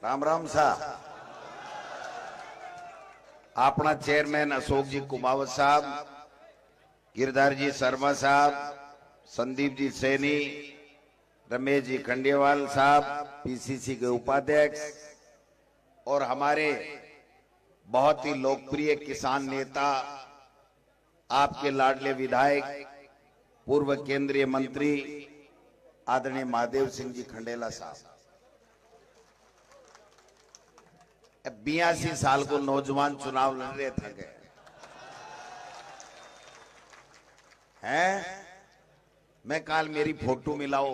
राम राम साहब। अपना चेयरमैन अशोक जी कुमावत साहब, गिरधर जी शर्मा साहब, संदीप जी सैनी, रमेश जी खंडेवाल साहब, पीसीसी के उपाध्यक्ष और हमारे बहुत ही लोकप्रिय किसान नेता, आपके लाडले विधायक, पूर्व केंद्रीय मंत्री आदरणीय महादेव सिंह जी खंडेला साहब। 82 साल को नौजवान चुनाव लड़ रहे थे हैं। मैं काल मेरी फोटो मिलाओ,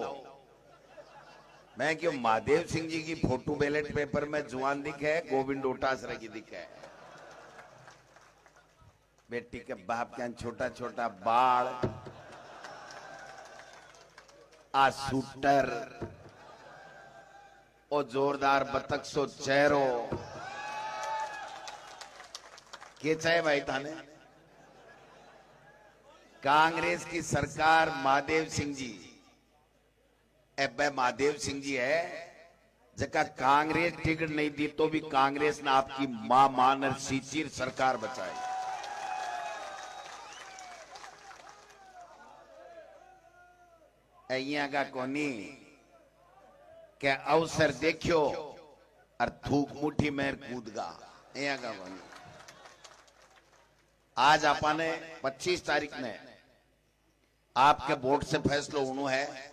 मैं क्यों महादेव सिंह जी की फोटो बैलेट पेपर में जुआन दिखे, गोविंद डोटासरा की दिखे। बेटी के बाप का छोटा छोटा बाल, आ शूटर और जोरदार बतख सो चेहरो के चाहे भाई थाने। कांग्रेस की सरकार महादेव सिंह जी, महादेव सिंह जी है जका कांग्रेस टिकट नहीं दी तो भी कांग्रेस ने आपकी मां मानर सीचीर सरकार बचाई। अहिया का कोनी के अवसर देखियो और थूक मुट्ठी में कूदगा, अहिया का कोनी। आज आपने 25 तारीख ने आपके वोट से फैसलो होना है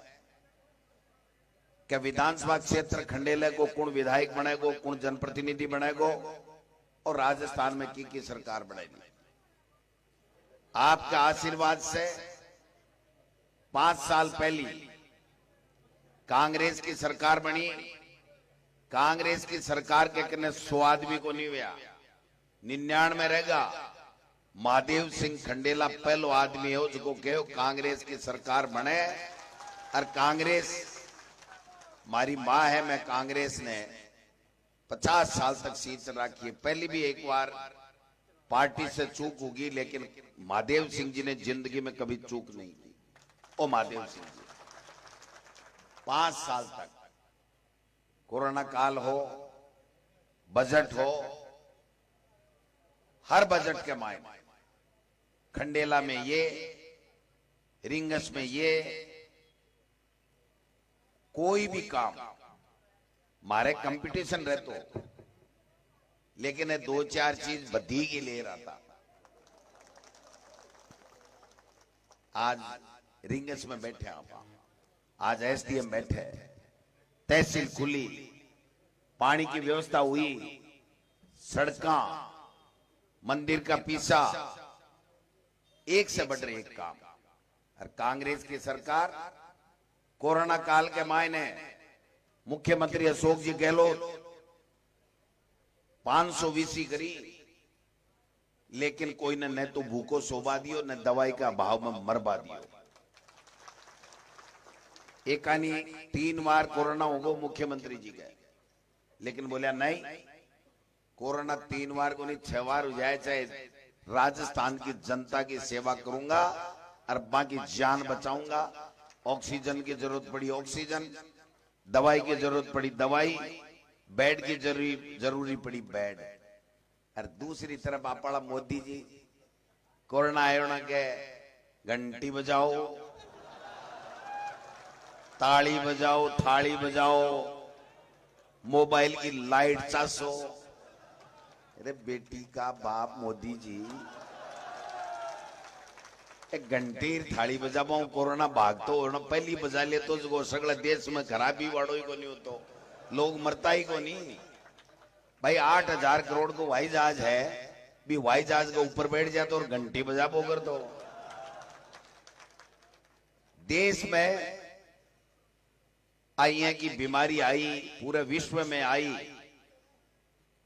कि विधानसभा क्षेत्र खंडेले को कौन विधायक बनेगो, कौन जनप्रतिनिधि बनेगो और राजस्थान में की सरकार बनेगी। आपका आशीर्वाद से 5 साल पहले कांग्रेस की सरकार बनी। कांग्रेस की सरकार के कने स्वाद भी को नहीं हुआ। 99 में रहेगा। महादेव सिंह खंडेला पहलो आदमी हो जो कहो कांग्रेस की सरकार बने। और कांग्रेस हमारी मां है। मैं कांग्रेस ने 50 साल तक सीट रखी है। पहले भी एक बार पार्टी से चूक होगी, लेकिन महादेव सिंह जी ने जिंदगी में कभी चूक नहीं की। ओ महादेव सिंह जी 5 साल तक, कोरोना काल हो, बजट हो, हर बजट के मायने खंडेला में ये, रिंगस में ये, कोई भी काम मारे कंपटीशन रहते, लेकिन 2-4 चीज बधी की ले रहा था। आज रिंगस में बैठे आप, आज एसडीएम बैठे, तहसील खुली, पानी की व्यवस्था हुई, सड़का, मंदिर का पीसा, एक से बढ़ रहे एक काम। और कांग्रेस की सरकार कोरोना काल के मायने मुख्यमंत्री अशोक जी गहलोत 520 करी, लेकिन कोई ने न तो भूखो सोवा दियो, न दवाई का भाव में मरवा दियो। एकानी 3 बार कोरोना होगो मुख्यमंत्री जी गए, लेकिन बोलिया नहीं, कोरोना 3 बार को नहीं 6 बार हो जाए, चाहे राजस्थान की जनता की सेवा करूंगा और बाकी जान बचाऊंगा। ऑक्सीजन की जरूरत पड़ी ऑक्सीजन, दवाई की जरूरत पड़ी दवाई, बेड की जरूरी पड़ी बेड। और दूसरी तरफ आपड़ा मोदी जी कोरोना आयो ना के घंटी बजाओ, ताली बजाओ, थाली बजाओ, मोबाइल की लाइट चासो। अरे बेटी का बाप मोदी जी, एक घंटी थाली बजाबो कोरोना भागतो हो, पहली बजा ले तो जो सगला देश में खराबी वाड़ो ही को नहीं होतो, लोग मरता ही को नहीं। भाई 8,000 करोड़ को हवाई जहाज है, भी हवाई जहाज के ऊपर बैठ जाते और घंटी बजाबो कर दो। देश में आई की बीमारी आई, पूरे विश्व में आई।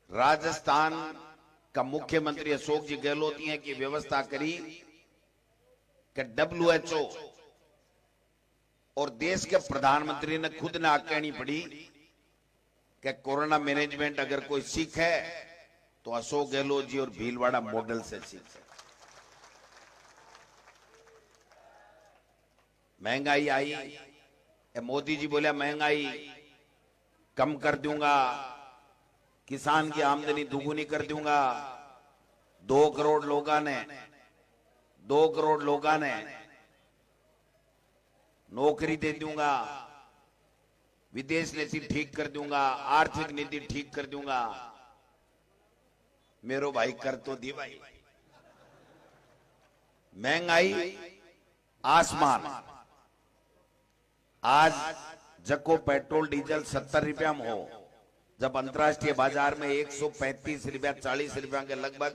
राजस्थान का मुख्यमंत्री अशोक जी गहलोत की व्यवस्था करी कि WHO और देश के प्रधानमंत्री ने खुद ने कहनी पड़ी कि कोरोना मैनेजमेंट अगर कोई सीखे तो अशोक गहलोत जी और भीलवाड़ा मॉडल से सीखे। महंगाई आई, मोदी जी बोले महंगाई कम कर दूंगा, किसान की आमदनी दुगुनी कर दूंगा। 2 करोड़ लोगों ने नौकरी दे दूंगा। विदेश नीति ठीक कर दूंगा। आर्थिक नीति ठीक कर दूंगा। मेरो भाई कर तो दी भाई। महंगाई आसमान। आज जको पेट्रोल डीजल 70 रुपया में हो, जब अंतर्राष्ट्रीय बाजार में 135 रुपया 40 रुपया के लगभग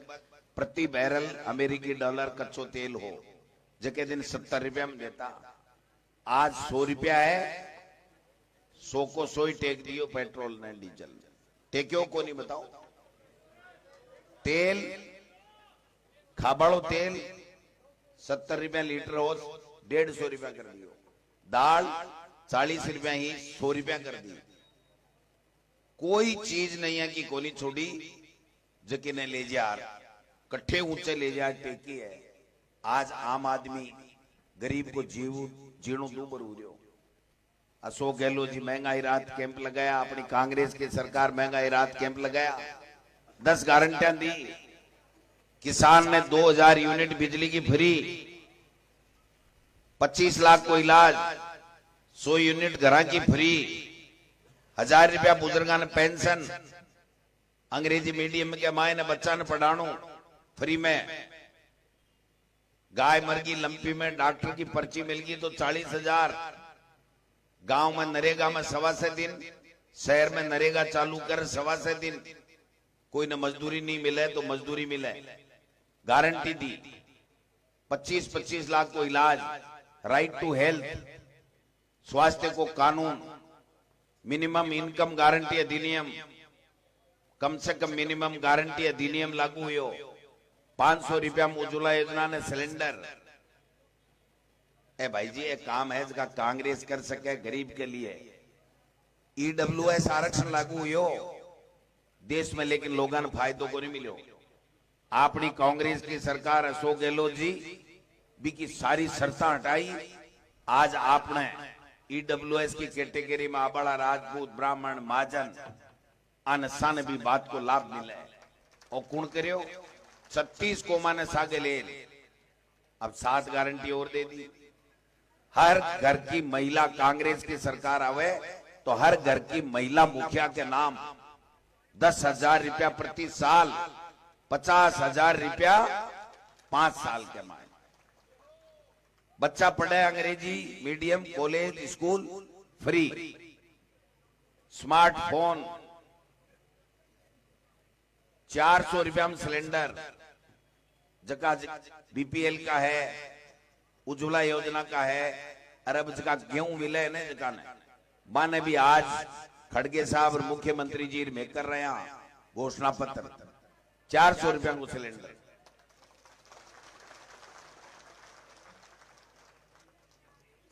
प्रति बैरल अमेरिकी डॉलर कच्चो तेल हो, जके दिन 70 रुपया में देता, आज 100 रुपया है। 100 को 100 ही टेक दियो पेट्रोल ने डीजल। टेक्यो को नहीं बताओ। तेल खाबाड़ो तेल 70 रुपया लीटर हो, 150 रुपया कर दियो। दाल 40 रुपया ही 100 रुपया कर दी। कोई चीज नहीं है कि कोनी छोड़ी जकी ने ले जा कट्ठे ऊंचे ले जा टेकी है। आज आम आदमी गरीब को जीणो दूबर हो रहा। अशोक गहलोत जी महंगाई राहत कैंप लगाया, अपनी कांग्रेस की सरकार महंगाई राहत कैंप लगाया, 10 गारंटियां दी। किसान ने 2000 यूनिट बिजली की फ्री, 25 लाख को इलाज, 100 यूनिट घरा की फ्री, 1000 रुपया बुजुर्गा ने पेंशन, अंग्रेजी मीडियम के माए ने बच्चा ने पढ़ानो फ्री में, गाय मर गई लंपी में डॉक्टर की पर्ची मिल गई तो 40,000। गांव में नरेगा में 7.25 दिन, शहर में नरेगा चालू कर 7.25 दिन। कोई न मजदूरी नहीं मिले तो मजदूरी मिले, गारंटी दी। 25-25 लाख को इलाज, राइट टू हेल्थ, स्वास्थ्य को कानून, मिनिमम इनकम गारंटी अधिनियम, कम से कम मिनिमम गारंटी अधिनियम लागू हुयो। 500 रुपया में उज्ज्वला योजना ने सिलेंडर। ए भाई जी एक काम है जिसका कांग्रेस कर सके गरीब के लिए। ईडब्ल्यूएस आरक्षण लागू हुयो देश में, लेकिन लोगों ने फायदों को नहीं मिलो। अपनी कांग्रेस की सरकार अशोक गहलोत जी भी की सारी शर्तें हटाई। आज आपने ईडब्ल्यूएस की कैटेगरी में आबाड़ा, राजपूत, ब्राह्मण, महाजन अन सन भी बात को लाभ मिले। और कौन करियो 36 कोमा ने सागे ले, अब 7 गारंटी और दे दी। हर घर की महिला, कांग्रेस की सरकार आवे तो हर घर की महिला मुखिया के नाम 10,000 रुपया प्रति साल, 50,000 रुपया 5 साल के माए। बच्चा पढ़े अंग्रेजी medium, college, school free, smartphone 400 रुपया में सिलेंडर, जका बीपीएल का है, उज्ज्वला योजना का है, अरब जका गेहूं मिले ने जका ने माने भी आज खड़गे साहब और मुख्यमंत्री जी में कर रहे हैं घोषणा पत्र। 400 रुपया को सिलेंडर।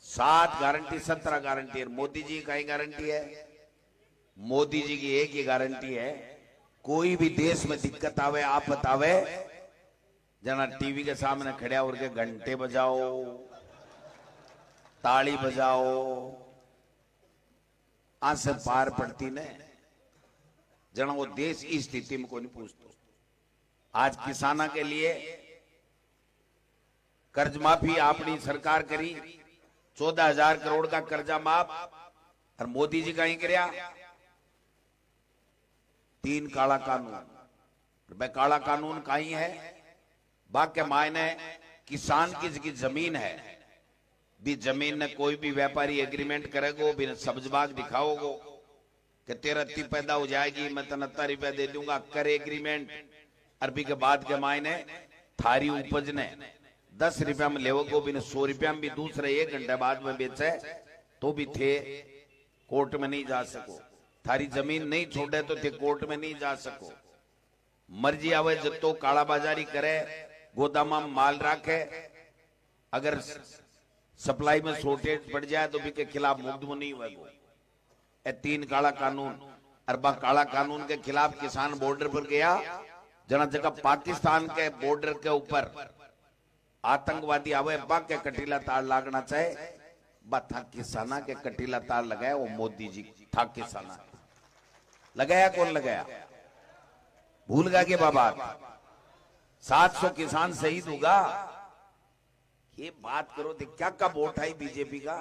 सात गारंटी 17 गारंटी है। मोदी जी का ही गारंटी है। मोदी जी की एक ही गारंटी है, कोई भी देश में दिक्कत आवे, आफत आवे, जना टीवी के सामने खड़े और के घंटे बजाओ, ताली बजाओ, आंसे पार पड़ती ने। जना वो देश की स्थिति में को नहीं पूछतो। आज किसाना के लिए कर्ज माफी अपनी सरकार करी, 14,000 करोड़ का कर्जा माफ। और मोदी जी का ही कराया 3 काला कानून। भाई काला कानून का ही है, बाकी मायने किसान की जमीन है भी, जमीन ने कोई भी व्यापारी एग्रीमेंट करेगो भी सब्ज बाग दिखाओगो कि तेरा इतनी पैदा हो जाएगी, मैं 73 रुपया दे दूंगा, कर एग्रीमेंट। अरबी के बाद के मायने थारी उपज ने 10 रुपया में लेवोगो भी, 100 रुपया में भी दूसरे 1 घंटे बाद में बेचे तो भी थे कोर्ट में नहीं जा सको। थारी जमीन नहीं छोड़े तो थे कोर्ट में नहीं जा सको। मर्जी आवे जब तो कालाबाजारी करे, गोदामा में माल रखे, अगर सप्लाई में शॉर्टेज पड़ जाए तो भी के खिलाफ मुकदमा नहीं हुआ। 3 काला कानून। अरबा काला कानून के खिलाफ किसान बॉर्डर पर गया, जना जगह पाकिस्तान के बॉर्डर के ऊपर आतंकवादी आवे, बा के कटीला तार लागना चाहे, बा था किसाना के कटीला तार लगाया वो मोदी जी था। किसाना लगाया, कौन लगाया? भूल गया कि बाबा 700 किसान शहीद होगा। ये बात करो देख क्या का वोट आई बीजेपी का।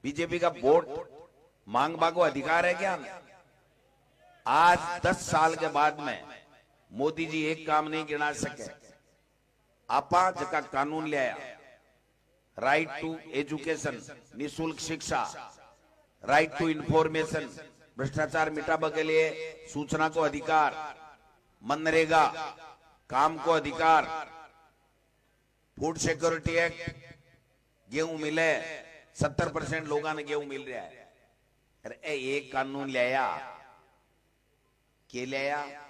बीजेपी का वोट मांगने को अधिकार है क्या? आज 10 साल के बाद में मोदी जी एक काम नहीं गिना सके। आपा जका कानून ले आया, राइट टू एजुकेशन, निःशुल्क शिक्षा, राइट टू इंफॉर्मेशन, भ्रष्टाचार मिटाने के लिए सूचना को अधिकार, मनरेगा काम को अधिकार, फूड सिक्योरिटी एक्ट, गेहूं मिले 70% लोगों ने गेहूं मिल रहा है। अरे एक कानून ले आया, के ले आया?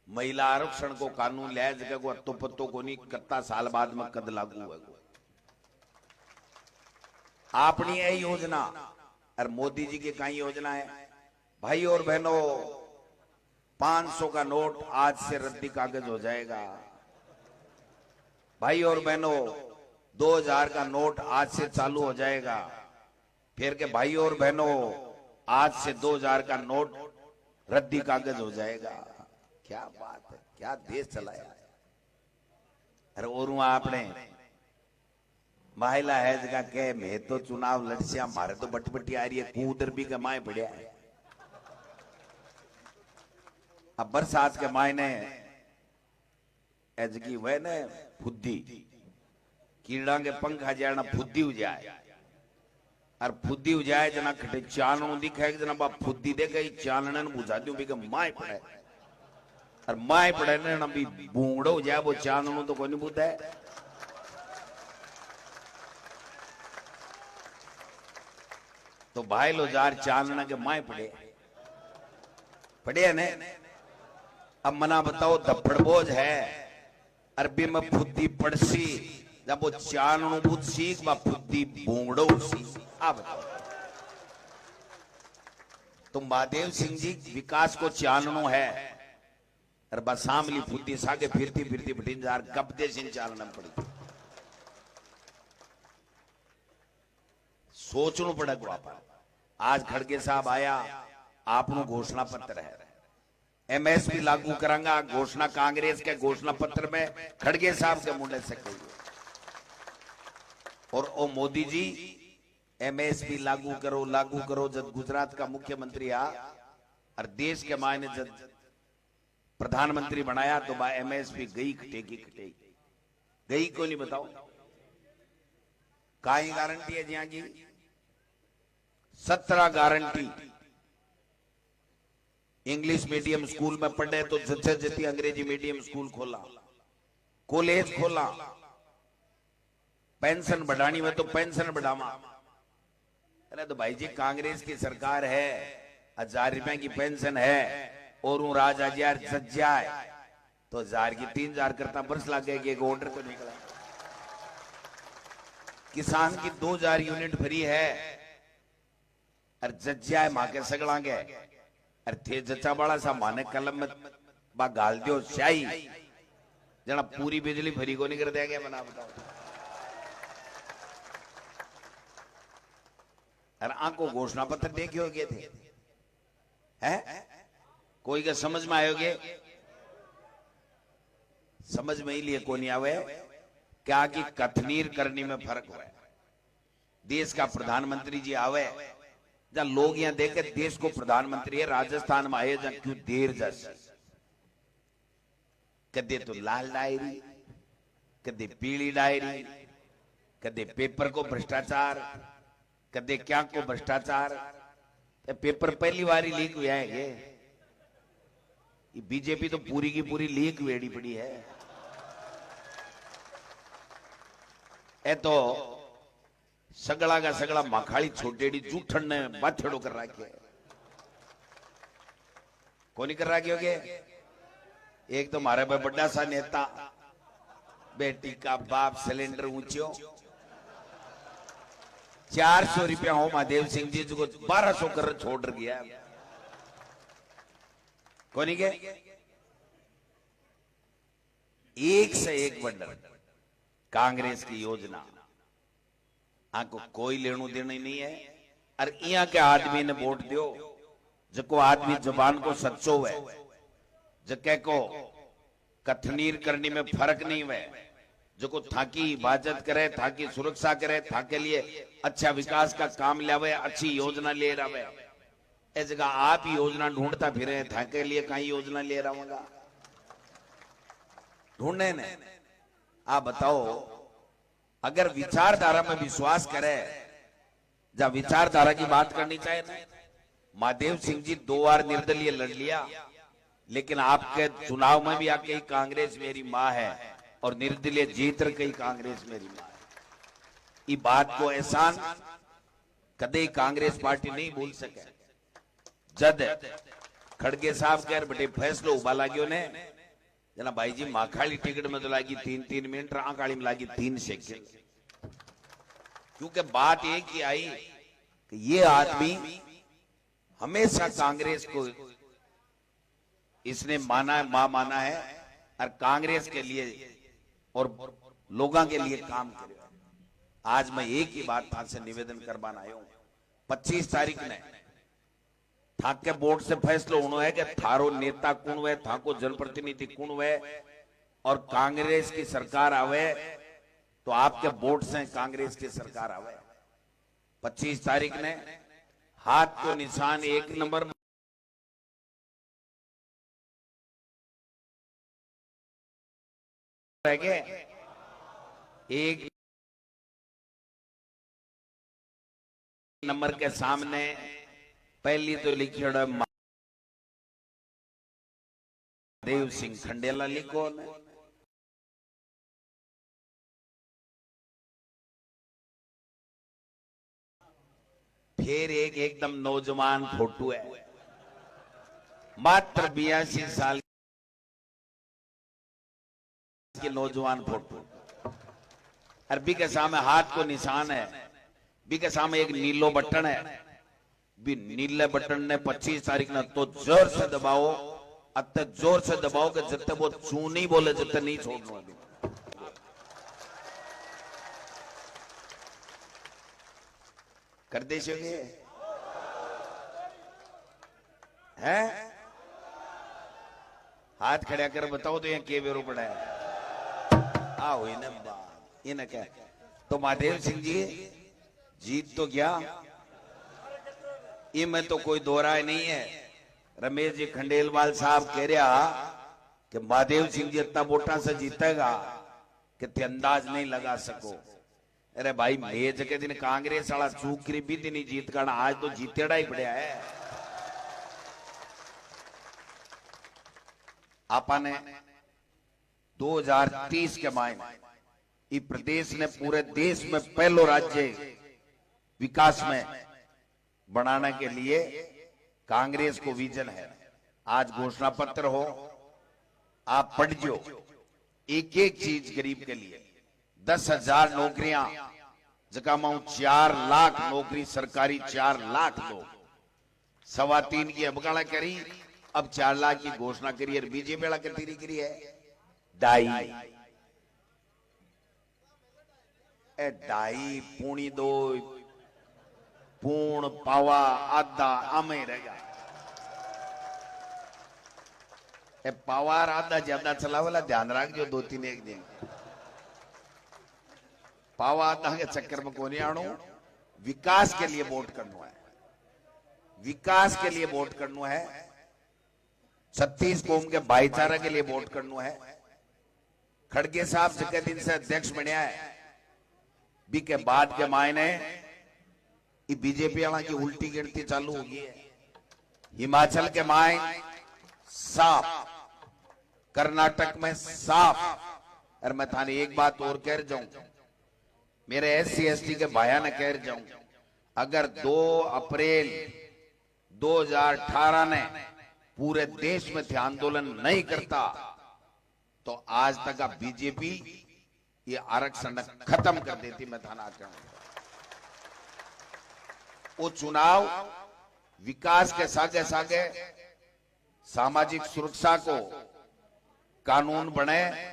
महिला आरक्षण को कानून ले आया, जगह को अत्तो पत्तो को नहीं कितना साल बाद में कद लागू हुआ। अपनी यही योजना और मोदी जी की कई योजना है। भाई और बहनों, 500 का नोट आज से रद्दी कागज हो जाएगा। भाई और बहनों, 2000 का नोट आज से चालू हो जाएगा। फिर के भाई और बहनों, आज से 2000 का नोट रद्दी कागज हो जाएगा। क्या बात है, क्या देश चलाया है। अरे और आपने महिला है जगह के मैं तो चुनाव लड़सिया, हमारे तो बटबटी आ रही है, कूदर भी कमाए पड़िया है। अब बरसात के मायने एजकी वह ने फुद्दी कीड़ा के पंखा जाना फुद्दी हो जाए, और फुद्दी हो जाए जना खटे चानू दिखाए जना बा फुद्दी दे गई चानने बुझा दूं भी माए पड़े, और माए पड़े ने ना भी बूंगड़ो हो जाए वो चानू तो कोई नहीं बुझा है। तो भाई लो जार चानना के माए पड़े ने। अब मना बताओ धप्पड़ बोझ है, अरबी में फुद्दी पड़सी, जब वो चानू बुझ सीख बा फुद्दी बूंगड़ो सी। अब तुम महादेव सिंह जी विकास को चाननो है, और बसामली फुद्दी सागे फिरती फिरती भटिंजार गब्दे सिंह चालना पड़ी। सोचना पड़ेगा। आप आज खड़गे साहब आया, आपनो घोषणा पत्र है, एमएसपी लागू करांगा, घोषणा कांग्रेस के घोषणा पत्र में खड़गे साहब के मुंडे से कही। और ओ मोदी जी एमएसपी लागू करो। जब गुजरात का मुख्यमंत्री आ और देश के मायने जब प्रधानमंत्री बनाया तो बा एमएसपी गई खटेगी गई को नहीं बताओ। काई गारंटी है जिया की 17 गारंटी। इंग्लिश मीडियम स्कूल में पढ़े तो जति अंग्रेजी मीडियम स्कूल खोला, कॉलेज खोला, पेंशन बढ़ानी में तो पेंशन बढ़ावा। अरे तो भाई जी कांग्रेस की सरकार है, 1000 रुपए की पेंशन है, और राज हजार जज जाए तो 1000 की 3000 करता बरस लग गए। एक ऑर्डर तो निकला। किसान की 2000 यूनिट फ्री है, और जज जाए मां के सगड़ा गए, अरे थे जचा बड़ा सा माने कलम में बा गाल दियो शाही जना पूरी बिजली फ्री को नहीं कर देंगे। बना बताओ। अरे आंको घोषणा पत्र देखे हो गए थे हैं? कोई का समझ में आयोगे? समझ में ही लिए को नहीं आवे क्या कि कथनीर करने में फर्क हुआ है। देश का प्रधानमंत्री जी आवे, जब लोग यहां देखे देश को प्रधानमंत्री है, राजस्थान में आए जब क्यों देर जैसे कदे तो लाल डायरी, कदे पीली डायरी, कदे पेपर को भ्रष्टाचार, कदे क्या को भ्रष्टाचार। पेपर पहली बार ही लीक हुआ है। ये बीजेपी तो पूरी की पूरी लीक वेड़ी पड़ी है। ए तो सगड़ा का सगड़ा मखाड़ी छोटेड़ी जूठन ने बाथड़ो कर रखे। कौन कर रखे होगे? एक तो मारे पे बड़ा सा नेता, बेटी का बाप सिलेंडर ऊंचो 400 रुपया हो महादेव सिंह जी को 1200 कर छोड़ गया। कौन के एक से एक बंडल कांग्रेस की योजना, आपको कोई लेनो देना ही नहीं है। और यहाँ के आदमी ने वोट दियो, जको आदमी जबान को सच्चो है, जके को कथनीर करने में फर्क नहीं हुए, जो थाकी हिफाजत करे, थाकी सुरक्षा करे, थाके लिए अच्छा विकास का काम लावे, अच्छी योजना ले रहा है। इस जगह आप ही योजना ढूंढता फिरे, थाके लिए कहीं योजना ले रहा होगा ढूंढने ने। आप बताओ, अगर विचारधारा में विश्वास करे, जब विचारधारा की बात करनी चाहिए ना, महादेव सिंह जी 2 बार निर्दलीय लड़ लिया, लेकिन आपके चुनाव में भी आके कांग्रेस मेरी मां है और निर्दलीय जीत रही कांग्रेस मेरी मां है। ये बात को एहसान कदे कांग्रेस पार्टी नहीं भूल सके। जद खड़गे साहब कह बटे फैसलो उबा लाग्यो ने, जना भाई जी माखाड़ी टिकट में तो लागी 3-3 मिनट, आंकाड़ी में लागी 3 सेकंड। क्योंकि बात एक ही आई कि ये आदमी हमेशा कांग्रेस को इसने माना है, मां माना है, और कांग्रेस के लिए और लोगों के लिए काम करे। आज मैं एक ही बात था से निवेदन करवाना आया हूं। 25 तारीख ने थाक के बोर्ड से फैसलो होना है कि थारो नेता कौन हुए, थाको जनप्रतिनिधि कौन हुए, और कांग्रेस की सरकार आवे तो आपके बोर्ड से कांग्रेस की सरकार आवे। 25 तारीख ने हाथ को निशान 1 नंबर में एक नंबर के सामने पहली तो लिखी महादेव सिंह खंडेला लिखो ने, फिर एक एकदम नौजवान फोटो है, मात्र 82 साल की नौजवान फोटो, अरबी के सामने हाथ को निशान है, बी के सामने एक नीलो बटन है, भी नीले बटन ने 25 तारीख ने तो जोर से दबाओ, अत्ते जोर से दबाओ कि जितने वो चू नहीं बोले, जितने नहीं छोड़ना अभी। कर दे है, हाथ खड़ा कर बताओ तो यहाँ के बेरो पड़ा है। आओ इन्हें क्या, तो महादेव सिंह जी जीत तो गया, ये में तो कोई दो राय नहीं है। रमेश जी खंडेलवाल साहब कह रहा कि महादेव सिंह जी इतना वोटा से जीतेगा कि ते अंदाज नहीं लगा सको। अरे भाई मेज के दिन कांग्रेस वाला चूकरी भी नहीं जीत करना, आज तो जीतेड़ा ही पड़ा है। आपने 2030 के मायने ये प्रदेश ने पूरे देश में पहलो राज्य विकास में बनाने के लिए कांग्रेस को विजन है। आज घोषणा पत्र हो, आप पढ़ जो, एक एक चीज गरीब के लिए 10,000 नौकरियां, जगह में 4 लाख नौकरी सरकारी, 4 लाख दो, 3.25 की अबगाड़ा करी, अब 4 लाख की घोषणा करी। और बीजेपी वाला कितनी करी है, 2.5 पौनी 2 पूर्ण पावा आधा आमे रहेगा। पावर आधा ज्यादा चला वाला ध्यान रख जो 2-3 एक दिन पावा आधा के चक्कर में को नहीं आणू। विकास के लिए वोट करना है, विकास के लिए वोट करना है, 36 कौम के भाईचारा के लिए वोट करना है। खड़गे साहब जिस दिन से अध्यक्ष बनया है, बी के बाद के मायने बीजेपी वाला की उल्टी गिनती चालू होगी है। हिमाचल के मायन साफ, कर्नाटक में साफ। और मैं थाने एक बात और कह जाऊं, मेरे SC/ST के भाया ने कह जाऊं, अगर 2 अप्रैल 2018 ने पूरे देश में थे आंदोलन नहीं करता तो आज तक आप बीजेपी ये आरक्षण खत्म कर देती। मैं थाना कहूं वो चुनाव विकास के सागे सागे सामाजिक सुरक्षा को कानून बने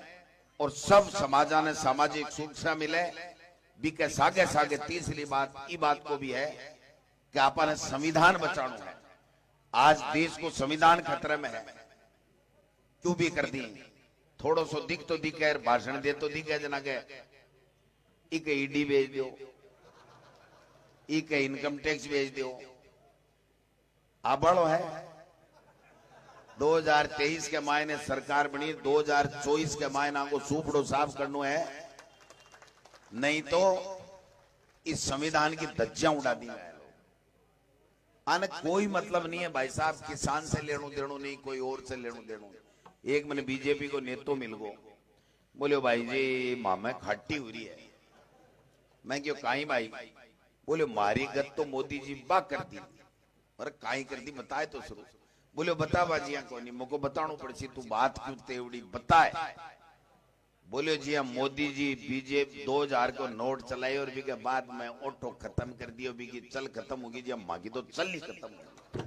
और सब समाजा ने सामाजिक सुरक्षा मिले। बी के सागे सागे तीसरी बात ये बात को भी है कि आपने संविधान बचाना है। आज देश को संविधान खतरे में है, क्यों भी कर दी। थोड़ो सो दिख तो दिखे, भाषण दे तो दिखे जना के इके ईडी भेज दो, इके इनकम टैक्स भेज दो। आबड़ो है 2023 के मायने सरकार बनी, 2024 के मायने को सूपड़ो साफ करना है, नहीं तो इस संविधान की धज्जियां उड़ा दी है। आने कोई मतलब नहीं है भाई साहब, किसान से लेनो देनो नहीं, कोई और से लेनो देनो। एक मैंने बीजेपी को नेतो मिल गो, बोले भाई जी मामा खट्टी हो रही है। मैं क्यों काई भाई? बोले मारी गत तो मोदी जी बा कर दी। अरे काई कर दी बताए तो शुरू। बोले बता बाजिया को नहीं, मुझको बताना पड़सी, तू बात क्यों तेवड़ी बताए। बोले जी हम मोदी जी बीजेपी 2000 को नोट चलाए और भी के बाद में ऑटो खत्म कर दियो, भी की चल खत्म होगी जी, हम मांगी तो चल ही खत्म होगी।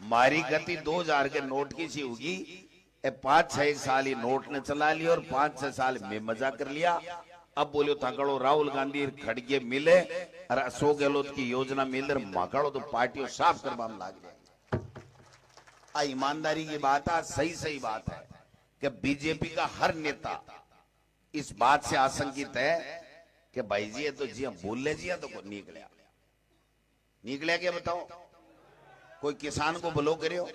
मारी गति 2000 के नोट की सी होगी। 5-6 साल ही नोट ने चला लिया और 5-6 साल में मजा कर लिया। अब बोलो ताकड़ो राहुल गांधी खड़गे मिले और अशोक गहलोत की योजना मिले, माकड़ो तो पार्टियों साफ करवा में लाग जाए। ईमानदारी की बात है, सही सही बात है कि बीजेपी का हर नेता इस बात से आशंकित है कि भाई जी ये तो जी हम बोल ले जी तो निकले क्या बताओ। कोई किसान को भलो करियो,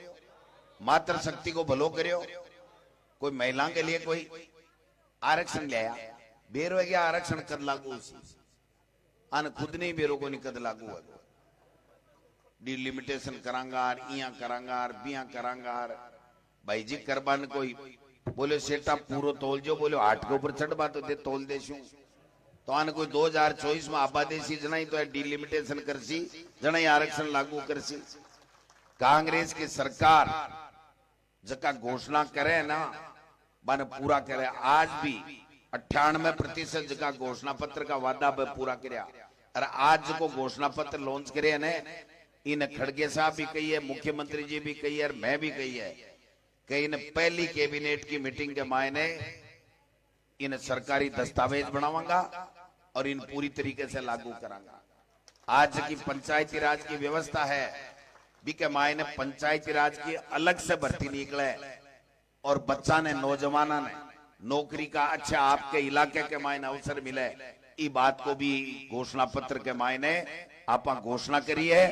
मातृ शक्ति को भलो करियो, कोई महिला के लिए कोई आरक्षण ले आया, बेरो है क्या आरक्षण कद लागू उसी आने खुद नहीं बेरो को नहीं कद लागू है। डिलिमिटेशन करांगार, इया करांगार, बिया करांगार, भाई जी करबान कोई बोले सेटा पूरो तोल जो, बोले 8 के ऊपर चढ़वा तो दे तोल देशू। तो आने कोई 2024 में आबादेशी जना ही तो डिलिमिटेशन करसी, जना ही आरक्षण लागू करसी। कांग्रेस की सरकार जका घोषणा करे ना बन पूरा करे। आज भी 98% जका घोषणा पत्र का वादा पूरा करया। और आज को घोषणा पत्र लॉन्च करे ने इन खड़गे साहब भी कही है, मुख्यमंत्री जी भी कही है और मैं भी कही है कि इन पहली कैबिनेट की मीटिंग के मायने इन सरकारी दस्तावेज बनावांगा और इन पूरी तरीके से लागू करांगा। आज की पंचायती राज की व्यवस्था है भी के मायने पंचायती राज की अलग से भर्ती निकले और बच्चा ने नौजवाना ने नौकरी का अच्छा आपके इलाके के मायने अवसर मिले। ये बात को भी घोषणा पत्र के मायने आप घोषणा करिए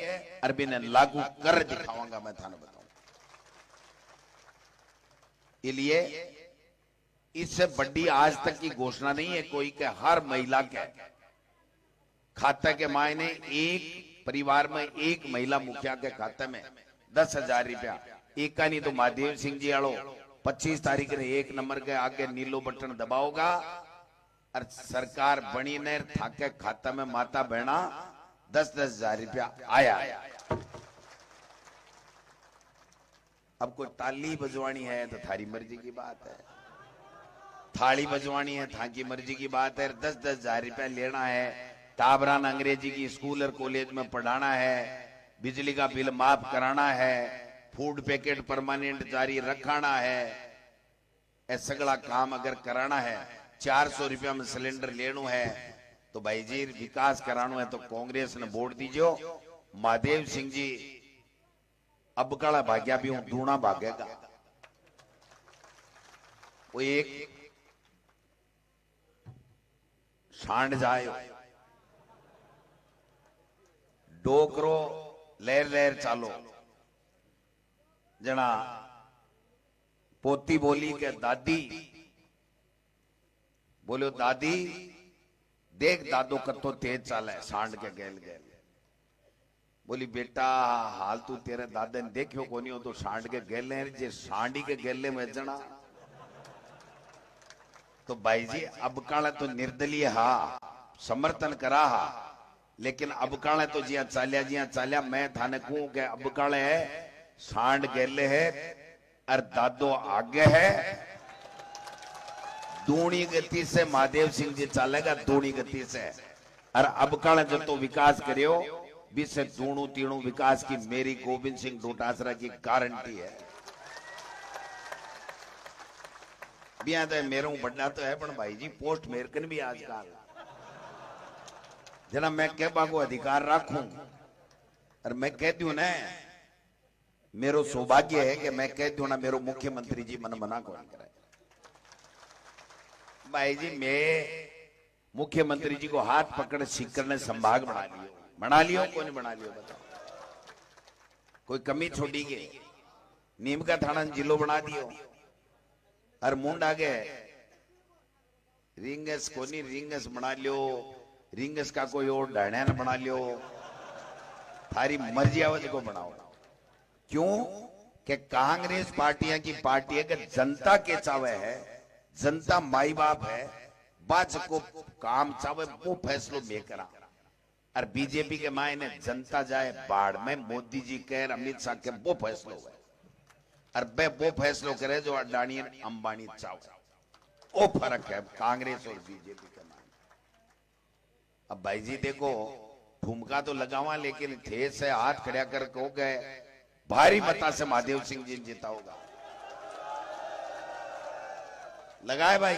और भी ने लागू कर दिखाऊंगा। मैं थाने बताऊं इसलिए इससे बड़ी आज तक की घोषणा नहीं है कोई के हर महिला के खाते के मायने एक परिवार में एक महिला मुखिया के खाते में 10,000 रुपया। एक का नहीं तो महादेव सिंह जी आड़ो 25 तारीख ने 1 नंबर के आगे नीलो बटन दबाओगा और सरकार बनी ने थाके खाता में माता बहना 10,000 रुपया आया। अब कोई ताली बजवानी है तो थारी मर्जी की बात है, थाली बजवानी है थाकी मर्जी की बात है। 10,000 रुपया लेना है, टाबरान अंग्रेजी की स्कूल और कॉलेज में पढ़ाना है, बिजली का बिल माफ कराना है, फूड पैकेट परमानेंट जारी रखाना है, ऐ सगला काम अगर कराना है, 400 रुपया में सिलेंडर लेना है तो भाई जी विकास कराना है तो कांग्रेस ने वोट दीजियो। महादेव सिंह जी अब काला भाग्या भी हूं दूना भागेगा। वो एक सांड जाए डोकरो लहर लहर चालो जना पोती बोली के दादी बोलो दादी देख दादो कत्तो तेज चाले सांड के गेल गेल। बोली बेटा हाल तू तेरे दादे ने देखियो कोनी हो तो सांड के गेले जे सांडी के गेले में जना तो भाई जी अब काले तो निर्दलीय हा समर्थन करा हा, लेकिन अब काले तो जिया चालिया मैं थाने कहूं के अब काले है सांड गेले है और दादो आगे है। दूनी गति से महादेव सिंह जी चलेगा दूनी गति से। और अब काले जो तो विकास करियो से दूणु तीणु विकास की मेरी गोविंद सिंह डोटासरा की गारंटी है। बिया तो मेरे बड़ा तो है पण भाई जी पोस्ट अमेरिकन भी आजकल जना मैं कहबा को अधिकार रखूं और मैं कहती हूं ना मेरो सौभाग्य है कि मैं कह दू ना मेरो मुख्यमंत्री जी मन मना कौन करे। भाई जी मैं मुख्यमंत्री जी को हाथ पकड़ सीकर ने संभाग बना लियो कौन बना लियो बताओ। कोई कमी छोड़ी गई। नीम का थाना जिलो बना दियो और मुंड आगे रिंगस कोनी रिंगस बना लियो। रिंगस का कोई और डायना बना लियो। थारी मर्जी आवाज को बनाओ। क्यों कि कांग्रेस पार्टियां की पार्टी है कि जनता के चावे है। जनता माई बाप है। बाज को काम चावे वो फैसलो में करा। और बीजेपी के मायने जनता जाए बाढ़ में मोदी जी कह अमित शाह के वो फैसलो है। और वो फैसलो करे जो अडानी अंबानी चावे। वो फर्क है कांग्रेस और बीजेपी के मायने। अब भाई जी देखो ठुमका तो लगावा लेकिन थे से हाथ खड़ा कर हो गए भारी मता से महादेव सिंह जी जीता होगा। लगाए भाई।